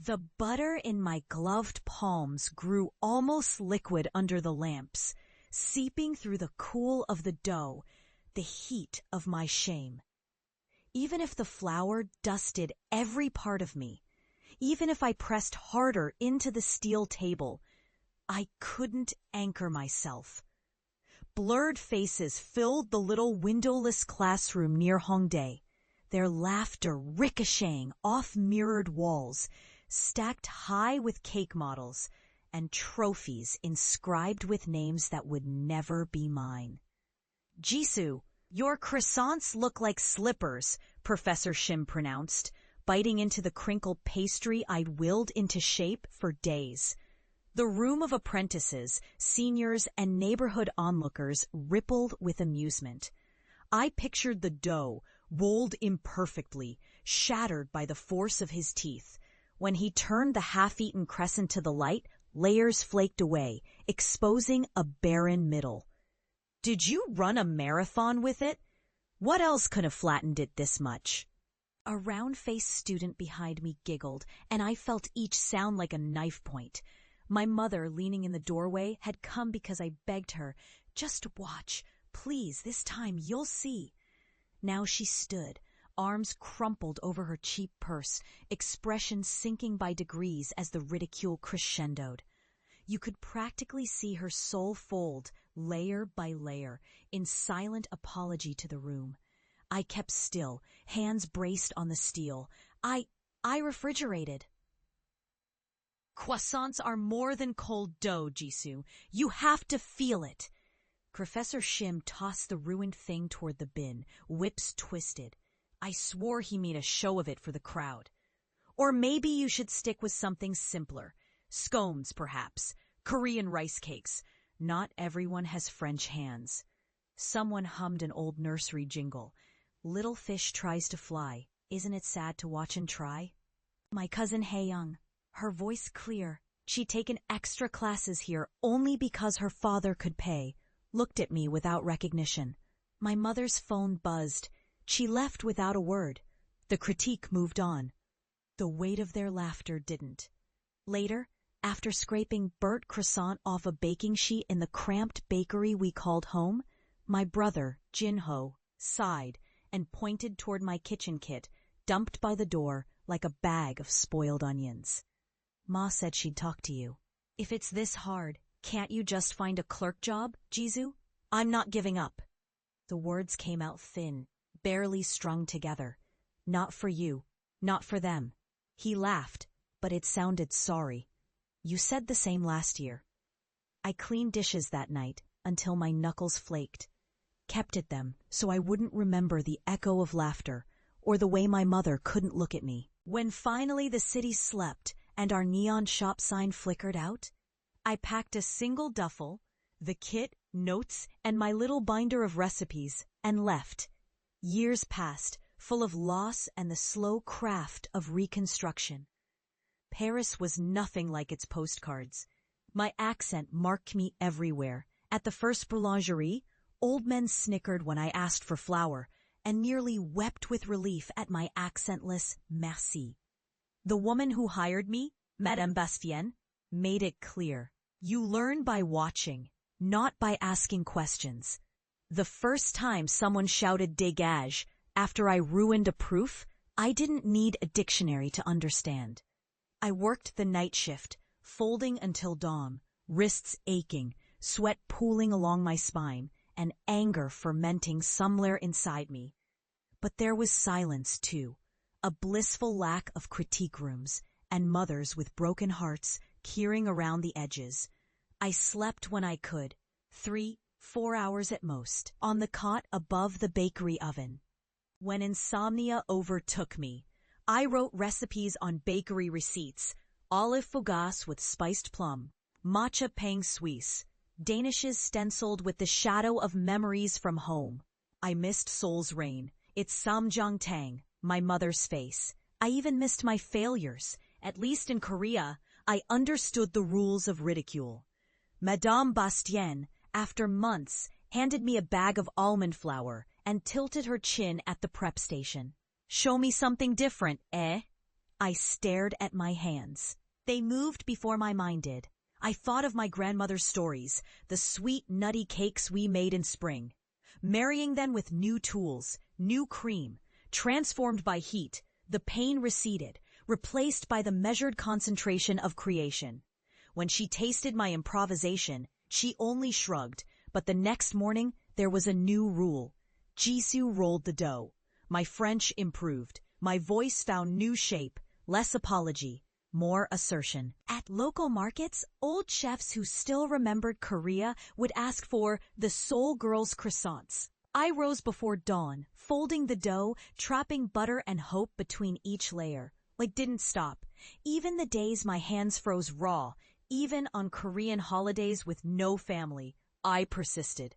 The butter in my gloved palms grew almost liquid under the lamps, seeping through the cool of the dough, the heat of my shame. Even if the flour dusted every part of me, even if I pressed harder into the steel table, I couldn't anchor myself. Blurred faces filled the little windowless classroom near Hongdae, their laughter ricocheting off mirrored walls, stacked high with cake models, and trophies inscribed with names that would never be mine. "Jisoo, your croissants look like slippers," Professor Shim pronounced, biting into the crinkled pastry I'd willed into shape for days. The room of apprentices, seniors, and neighborhood onlookers rippled with amusement. I pictured the dough, rolled imperfectly, shattered by the force of his teeth. When he turned the half-eaten crescent to the light, layers flaked away, exposing a barren middle. "Did you run a marathon with it? What else could have flattened it this much?" A round-faced student behind me giggled, and I felt each sound like a knife point. My mother, leaning in the doorway, had come because I begged her, "Just watch, please, this time you'll see." Now she stood, arms crumpled over her cheap purse, expression sinking by degrees as the ridicule crescendoed. You could practically see her soul fold, layer by layer, in silent apology to the room. I kept still, hands braced on the steel. I refrigerated. "Croissants are more than cold dough, Jisoo. You have to feel it." Professor Shim tossed the ruined thing toward the bin, whips twisted. I swore he made a show of it for the crowd. "Or maybe you should stick with something simpler. Scones, perhaps. Korean rice cakes. Not everyone has French hands." Someone hummed an old nursery jingle. "Little fish tries to fly. Isn't it sad to watch and try?" My cousin Hae-young, her voice clear, she'd taken extra classes here only because her father could pay, looked at me without recognition. My mother's phone buzzed. She left without a word. The critique moved on. The weight of their laughter didn't. Later, after scraping burnt croissant off a baking sheet in the cramped bakery we called home, my brother, Jinho, sighed and pointed toward my kitchen kit, dumped by the door like a bag of spoiled onions. "Ma said she'd talk to you. If it's this hard, can't you just find a clerk job, Jisoo? I'm not giving up." The words came out thin, barely strung together. "Not for you, not for them." He laughed, but it sounded sorry. "You said the same last year." I cleaned dishes that night until my knuckles flaked, kept at them so I wouldn't remember the echo of laughter or the way my mother couldn't look at me. When finally the city slept and our neon shop sign flickered out, I packed a single duffel, the kit, notes, and my little binder of recipes, and left. Years passed, full of loss and the slow craft of reconstruction. Paris was nothing like its postcards. My accent marked me everywhere. At the first boulangerie, old men snickered when I asked for flour, and nearly wept with relief at my accentless merci. The woman who hired me, Madame Bastien, made it clear. You learn by watching, not by asking questions. The first time someone shouted "dégage" after I ruined a proof, I didn't need a dictionary to understand. I worked the night shift, folding until dawn, wrists aching, sweat pooling along my spine, and anger fermenting somewhere inside me. But there was silence, too, a blissful lack of critique rooms, and mothers with broken hearts keying around the edges. I slept when I could, 3-4 hours at most, on the cot above the bakery oven. When insomnia overtook me, I wrote recipes on bakery receipts: olive fougasse with spiced plum, matcha pain suisse, danishes stenciled with the shadow of memories from home. I missed Seoul's rain, its samjang tang, my mother's face. I even missed my failures. At least in Korea, I understood the rules of ridicule. Madame Bastien, after months, handed me a bag of almond flour and tilted her chin at the prep station. "Show me something different, eh?" I stared at my hands. They moved before my mind did. I thought of my grandmother's stories, the sweet, nutty cakes we made in spring. Marrying them with new tools, new cream, transformed by heat, the pain receded, replaced by the measured concentration of creation. When she tasted my improvisation, she only shrugged, but the next morning there was a new rule. Jisoo rolled the dough. My French improved. My voice found new shape, less apology, more assertion. At local markets, old chefs who still remembered Korea would ask for the Seoul Girls croissants. I rose before dawn, folding the dough, trapping butter and hope between each layer. Didn't stop. Even the days my hands froze raw, even on Korean holidays with no family, I persisted.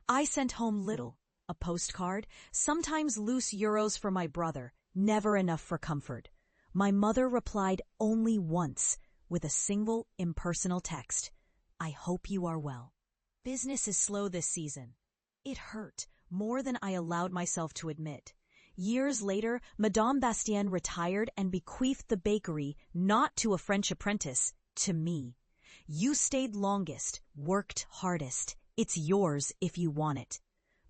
I sent home little. A postcard, sometimes loose euros for my brother, never enough for comfort. My mother replied only once, with a single impersonal text. I hope you are well. Business is slow this season. It hurt, more than I allowed myself to admit. Years later, Madame Bastien retired and bequeathed the bakery not to a French apprentice, to me. You stayed longest, worked hardest. It's yours if you want it.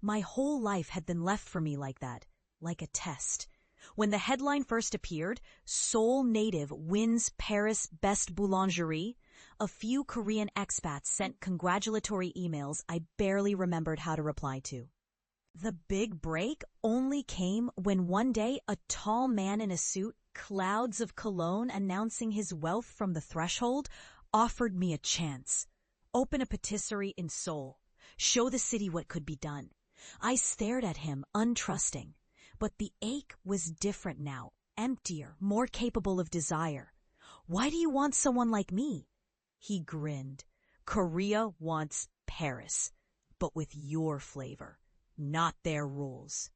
My whole life had been left for me like that, like a test. When the headline first appeared, Seoul native wins Paris Best Boulangerie, a few Korean expats sent congratulatory emails I barely remembered how to reply to. The big break only came when one day a tall man in a suit, clouds of cologne announcing his wealth from the threshold, offered me a chance. Open a patisserie in Seoul. Show the city what could be done. I stared at him, untrusting. But the ache was different now, emptier, more capable of desire. Why do you want someone like me? He grinned. Korea wants Paris, but with your flavor, not their rules.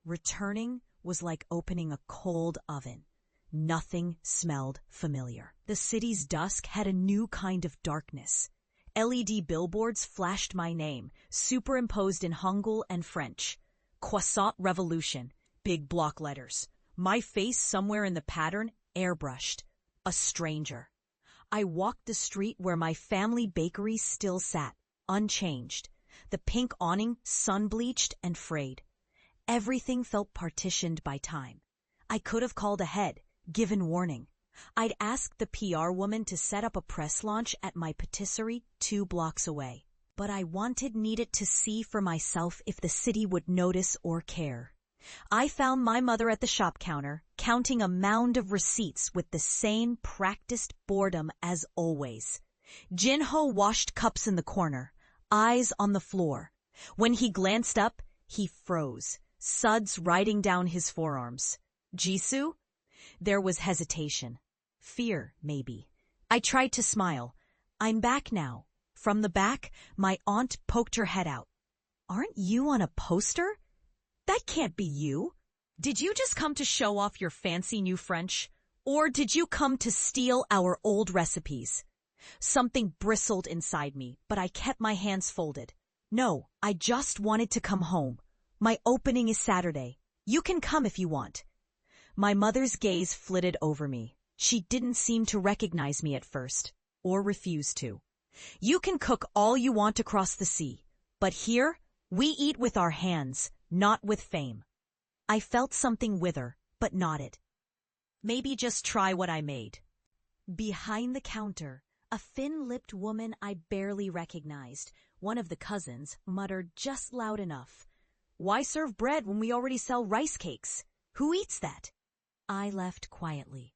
Returning was like opening a cold oven. Nothing smelled familiar. The city's dusk had a new kind of darkness. LED billboards flashed my name, superimposed in Hangul and French. Croissant Revolution, big block letters. My face somewhere in the pattern, airbrushed. A stranger. I walked the street where my family bakery still sat, unchanged. The pink awning sun-bleached and frayed. Everything felt partitioned by time. I could have called ahead, given warning. I'd asked the PR woman to set up a press launch at my patisserie 2 blocks away. But I needed to see for myself if the city would notice or care. I found my mother at the shop counter, counting a mound of receipts with the same practiced boredom as always. Jinho washed cups in the corner, eyes on the floor. When he glanced up, he froze, suds riding down his forearms. Jisoo? There was hesitation. Fear, maybe. I tried to smile. I'm back now. From the back, my aunt poked her head out. Aren't you on a poster? That can't be you. Did you just come to show off your fancy new French? Or did you come to steal our old recipes? Something bristled inside me, but I kept my hands folded. No, I just wanted to come home. My opening is Saturday. You can come if you want. My mother's gaze flitted over me. She didn't seem to recognize me at first, or refuse to. You can cook all you want across the sea, but here, we eat with our hands, not with fame. I felt something wither, but nodded. Maybe just try what I made. Behind the counter, a thin-lipped woman I barely recognized, one of the cousins, muttered just loud enough. Why serve bread when we already sell rice cakes? Who eats that? I left quietly.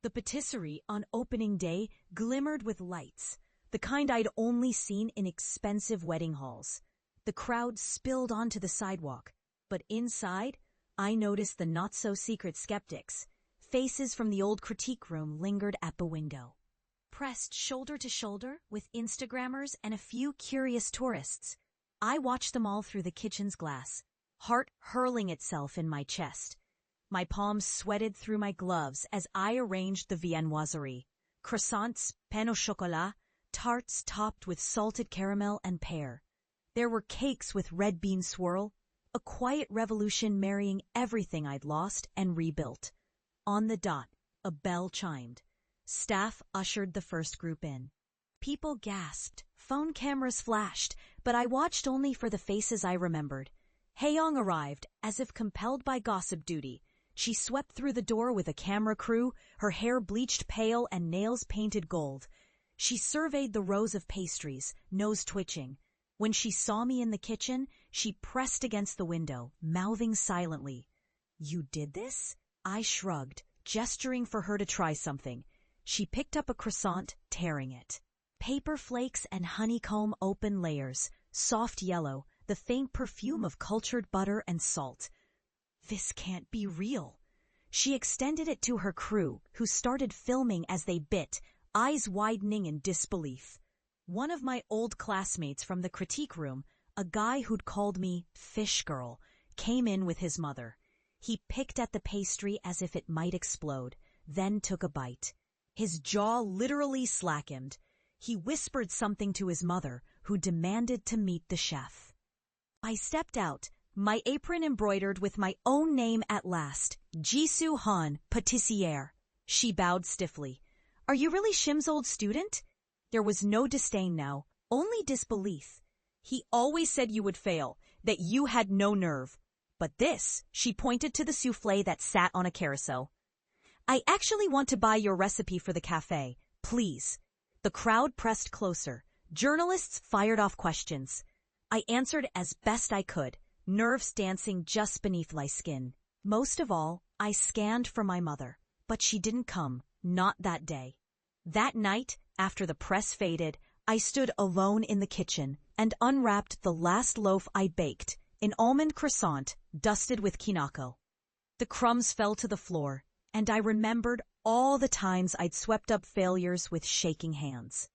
The patisserie on opening day glimmered with lights, the kind I'd only seen in expensive wedding halls. The crowd spilled onto the sidewalk, but inside, I noticed the not-so-secret skeptics. Faces from the old critique room lingered at the window. Pressed shoulder to shoulder with Instagrammers and a few curious tourists, I watched them all through the kitchen's glass, heart hurling itself in my chest. My palms sweated through my gloves as I arranged the viennoiserie. Croissants, pain au chocolat, tarts topped with salted caramel and pear. There were cakes with red bean swirl, a quiet revolution marrying everything I'd lost and rebuilt. On the dot, A bell chimed. Staff ushered the first group in. People gasped, phone cameras flashed, but I watched only for the faces I remembered. Haeyong arrived, as if compelled by gossip duty. She swept through the door with a camera crew, her hair bleached pale and nails painted gold. She surveyed the rows of pastries, nose twitching. When she saw me in the kitchen, she pressed against the window, mouthing silently. "You did this?" I shrugged, gesturing for her to try something. She picked up a croissant, tearing it. Paper flakes and honeycomb open layers, soft yellow, the faint perfume of cultured butter and salt. This can't be real. She extended it to her crew, who started filming as they bit, eyes widening in disbelief. One of my old classmates from the critique room, a guy who'd called me Fish Girl, came in with his mother. He picked at the pastry as if it might explode, then took a bite. His jaw literally slackened. He whispered something to his mother, who demanded to meet the chef. I stepped out, my apron embroidered with my own name at last, Jisoo Han, patisserie. She bowed stiffly. "Are you really Shim's old student?" There was no disdain now, only disbelief. "He always said you would fail, that you had no nerve. But this," she pointed to the soufflé that sat on a carousel. "I actually want to buy your recipe for the cafe, please." The crowd pressed closer. Journalists fired off questions. I answered as best I could, nerves dancing just beneath my skin. Most of all, I scanned for my mother, but she didn't come, not that day. That night, after the press faded, I stood alone in the kitchen and unwrapped the last loaf I baked, an almond croissant dusted with kinako. The crumbs fell to the floor, and I remembered all the times I'd swept up failures with shaking hands.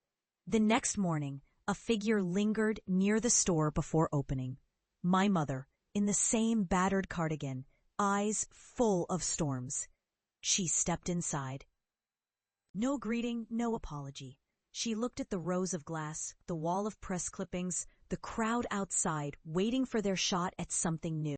The next morning, a figure lingered near the store before opening. My mother, in the same battered cardigan, eyes full of storms. She stepped inside. No greeting, no apology. She looked at the rows of glass, the wall of press clippings, the crowd outside waiting for their shot at something new.